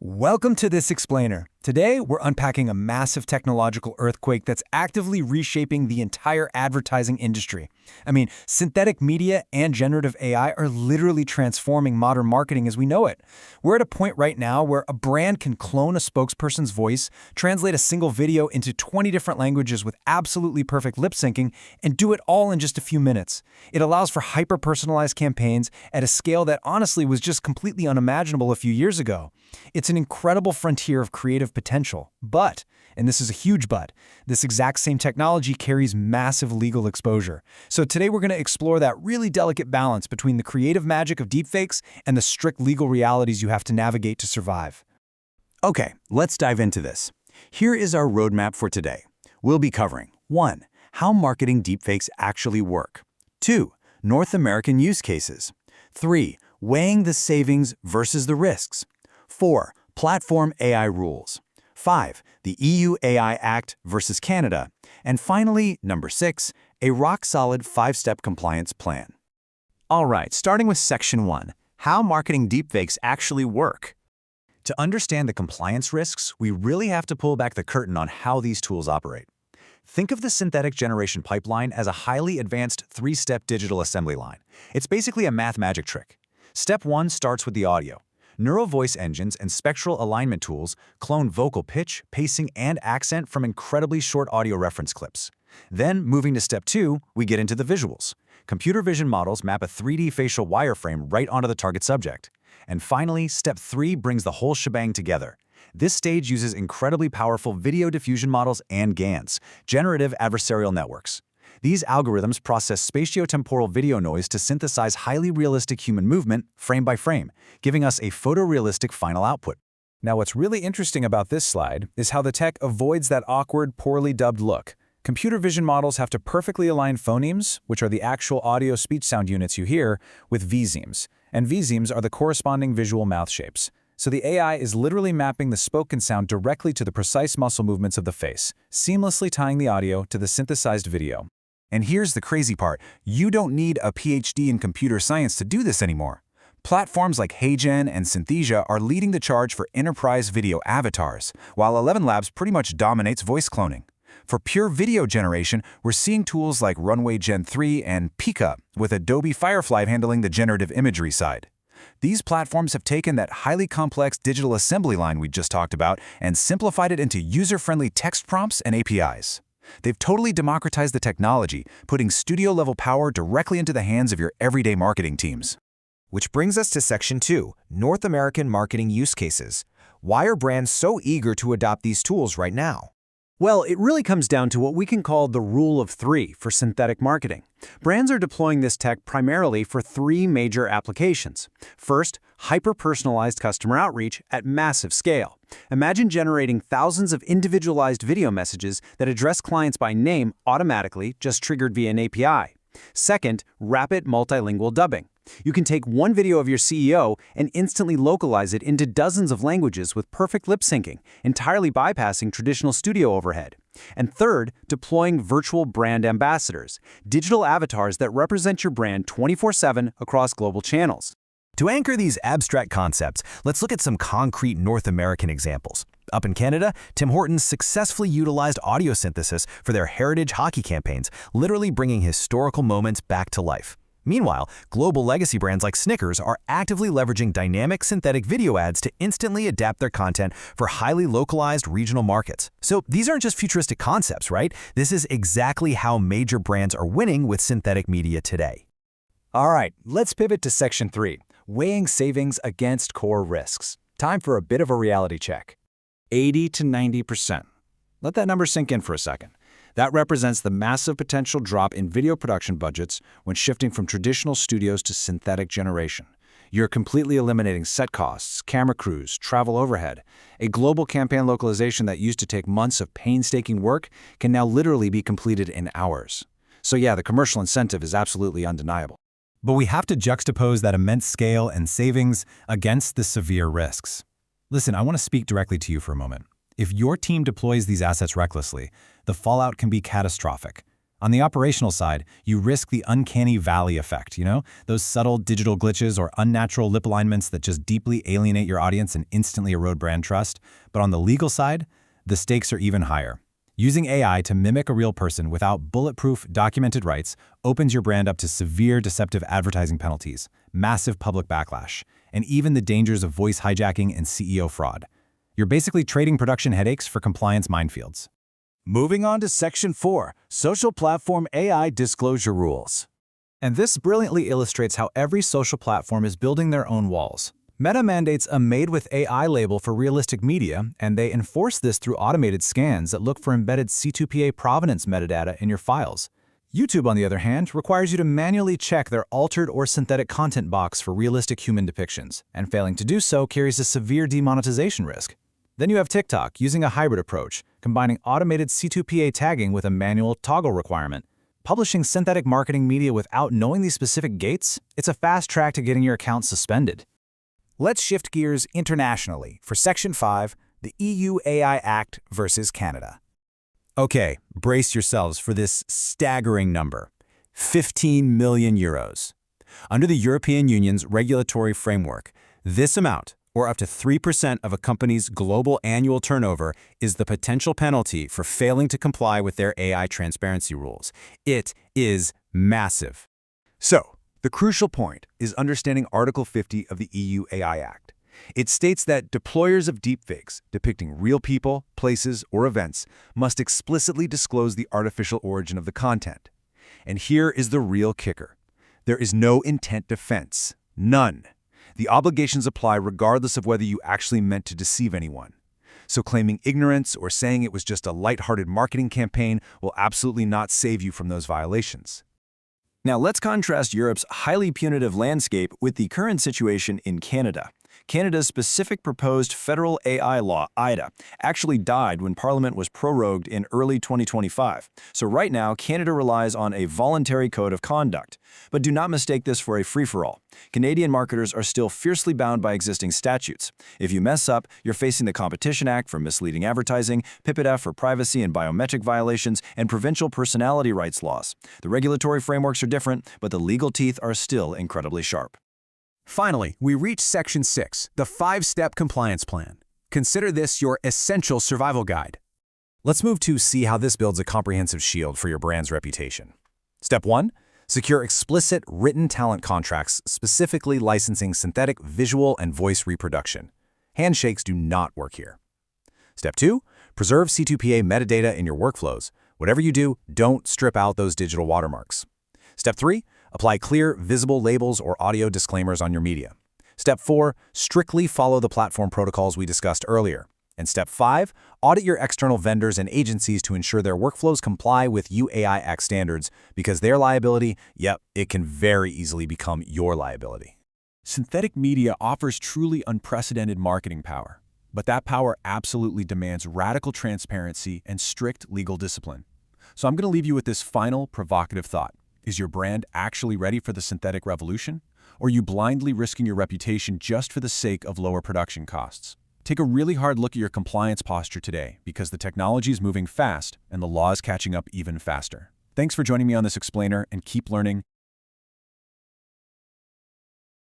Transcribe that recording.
Welcome to This Explainer. Today, we're unpacking a massive technological earthquake that's actively reshaping the entire advertising industry. Synthetic media and generative AI are literally transforming modern marketing as we know it. We're at a point right now where a brand can clone a spokesperson's voice, translate a single video into 20 different languages with absolutely perfect lip syncing, and do it all in just a few minutes. It allows for hyper-personalized campaigns at a scale that honestly was just completely unimaginable a few years ago. It's an incredible frontier of creative potential, but, and this is a huge but, this exact same technology carries massive legal exposure. So today we're going to explore that really delicate balance between the creative magic of deepfakes and the strict legal realities you have to navigate to survive. Okay, let's dive into this. Here is our roadmap for today. We'll be covering 1. How marketing deepfakes actually work. 2. North American use cases. 3. Weighing the savings versus the risks. 4. Platform AI rules. 5. The EU AI Act versus Canada. And finally, number 6, a rock-solid 5-step compliance plan. All right, starting with Section 1, how marketing deepfakes actually work. To understand the compliance risks, we really have to pull back the curtain on how these tools operate. Think of the synthetic generation pipeline as a highly advanced 3-step digital assembly line. It's basically a math magic trick. Step 1 starts with the audio. Neural voice engines and spectral alignment tools clone vocal pitch, pacing, and accent from incredibly short audio reference clips. Then, moving to Step 2, we get into the visuals. Computer vision models map a 3D facial wireframe right onto the target subject. And finally, Step 3 brings the whole shebang together. This stage uses incredibly powerful video diffusion models and GANs, generative adversarial networks. These algorithms process spatiotemporal video noise to synthesize highly realistic human movement, frame by frame, giving us a photorealistic final output. Now, what's really interesting about this slide is how the tech avoids that awkward, poorly dubbed look. Computer vision models have to perfectly align phonemes, which are the actual audio speech sound units you hear, with visemes. And visemes are the corresponding visual mouth shapes. So the AI is literally mapping the spoken sound directly to the precise muscle movements of the face, seamlessly tying the audio to the synthesized video. And here's the crazy part. You don't need a PhD in computer science to do this anymore. Platforms like HeyGen and Synthesia are leading the charge for enterprise video avatars, while 11 Labs pretty much dominates voice cloning. For pure video generation, we're seeing tools like Runway Gen 3 and Pika, with Adobe Firefly handling the generative imagery side. These platforms have taken that highly complex digital assembly line we just talked about and simplified it into user-friendly text prompts and APIs. They've totally democratized the technology, putting studio-level power directly into the hands of your everyday marketing teams. Which brings us to Section 2, North American marketing use cases. Why are brands so eager to adopt these tools right now? Well, it really comes down to what we can call the rule of 3 for synthetic marketing. Brands are deploying this tech primarily for 3 major applications. First, hyper-personalized customer outreach at massive scale. Imagine generating thousands of individualized video messages that address clients by name automatically, just triggered via an API. Second, rapid multilingual dubbing. You can take one video of your CEO and instantly localize it into dozens of languages with perfect lip syncing, entirely bypassing traditional studio overhead. And third, deploying virtual brand ambassadors, digital avatars that represent your brand 24/7 across global channels. To anchor these abstract concepts, let's look at some concrete North American examples. Up in Canada, Tim Hortons successfully utilized audio synthesis for their heritage hockey campaigns, literally bringing historical moments back to life. Meanwhile, global legacy brands like Snickers are actively leveraging dynamic synthetic video ads to instantly adapt their content for highly localized regional markets. So these aren't just futuristic concepts, right? This is exactly how major brands are winning with synthetic media today. All right, let's pivot to Section 3, weighing savings against core risks. Time for a bit of a reality check. 80 to 90%. Let that number sink in for a second. That represents the massive potential drop in video production budgets when shifting from traditional studios to synthetic generation. You're completely eliminating set costs, camera crews, travel overhead. A global campaign localization that used to take months of painstaking work can now literally be completed in hours. So yeah, the commercial incentive is absolutely undeniable. But we have to juxtapose that immense scale and savings against the severe risks. Listen, I want to speak directly to you for a moment. If your team deploys these assets recklessly, the fallout can be catastrophic. On the operational side, you risk the uncanny valley effect, those subtle digital glitches or unnatural lip alignments that just deeply alienate your audience and instantly erode brand trust. But on the legal side, the stakes are even higher. Using AI to mimic a real person without bulletproof, documented rights opens your brand up to severe deceptive advertising penalties, massive public backlash, and even the dangers of voice hijacking and CEO fraud. You're basically trading production headaches for compliance minefields. Moving on to Section 4, Social Platform AI Disclosure Rules. And this brilliantly illustrates how every social platform is building their own walls. Meta mandates a Made with AI label for realistic media, and they enforce this through automated scans that look for embedded C2PA provenance metadata in your files. YouTube, on the other hand, requires you to manually check their altered or synthetic content box for realistic human depictions, and failing to do so carries a severe demonetization risk. Then you have TikTok, using a hybrid approach, combining automated C2PA tagging with a manual toggle requirement. Publishing synthetic marketing media without knowing these specific gates, it's a fast track to getting your account suspended. Let's shift gears internationally for Section 5, the EU AI Act versus Canada. Okay, brace yourselves for this staggering number, 15 million euros. Under the European Union's regulatory framework, this amount, or up to 3% of a company's global annual turnover, is the potential penalty for failing to comply with their AI transparency rules. It is massive. So, the crucial point is understanding Article 50 of the EU AI Act. It states that deployers of deepfakes depicting real people, places, or events must explicitly disclose the artificial origin of the content. And here is the real kicker. There is no intent defense. None. The obligations apply regardless of whether you actually meant to deceive anyone. So claiming ignorance or saying it was just a lighthearted marketing campaign will absolutely not save you from those violations. Now let's contrast Europe's highly punitive landscape with the current situation in Canada. Canada's specific proposed federal AI law, IDA, actually died when Parliament was prorogued in early 2025. So right now, Canada relies on a voluntary code of conduct. But do not mistake this for a free-for-all. Canadian marketers are still fiercely bound by existing statutes. If you mess up, you're facing the Competition Act for misleading advertising, PIPEDA for privacy and biometric violations, and provincial personality rights laws. The regulatory frameworks are different, but the legal teeth are still incredibly sharp. Finally, we reach Section 6, the 5-step compliance plan. Consider this your essential survival guide. Let's move to see how this builds a comprehensive shield for your brand's reputation. Step 1. Secure explicit written talent contracts specifically licensing synthetic visual and voice reproduction. Handshakes do not work here. Step 2. Preserve C2PA metadata in your workflows. Whatever you do, don't strip out those digital watermarks. Step 3. Apply clear, visible labels or audio disclaimers on your media. Step 4. Strictly follow the platform protocols we discussed earlier. And Step 5. Audit your external vendors and agencies to ensure their workflows comply with UAI Act standards, because their liability, it can very easily become your liability. Synthetic media offers truly unprecedented marketing power, but that power absolutely demands radical transparency and strict legal discipline. So I'm going to leave you with this final provocative thought. Is your brand actually ready for the synthetic revolution? Or are you blindly risking your reputation just for the sake of lower production costs? Take a really hard look at your compliance posture today, because the technology is moving fast and the law is catching up even faster. Thanks for joining me on this explainer, and keep learning,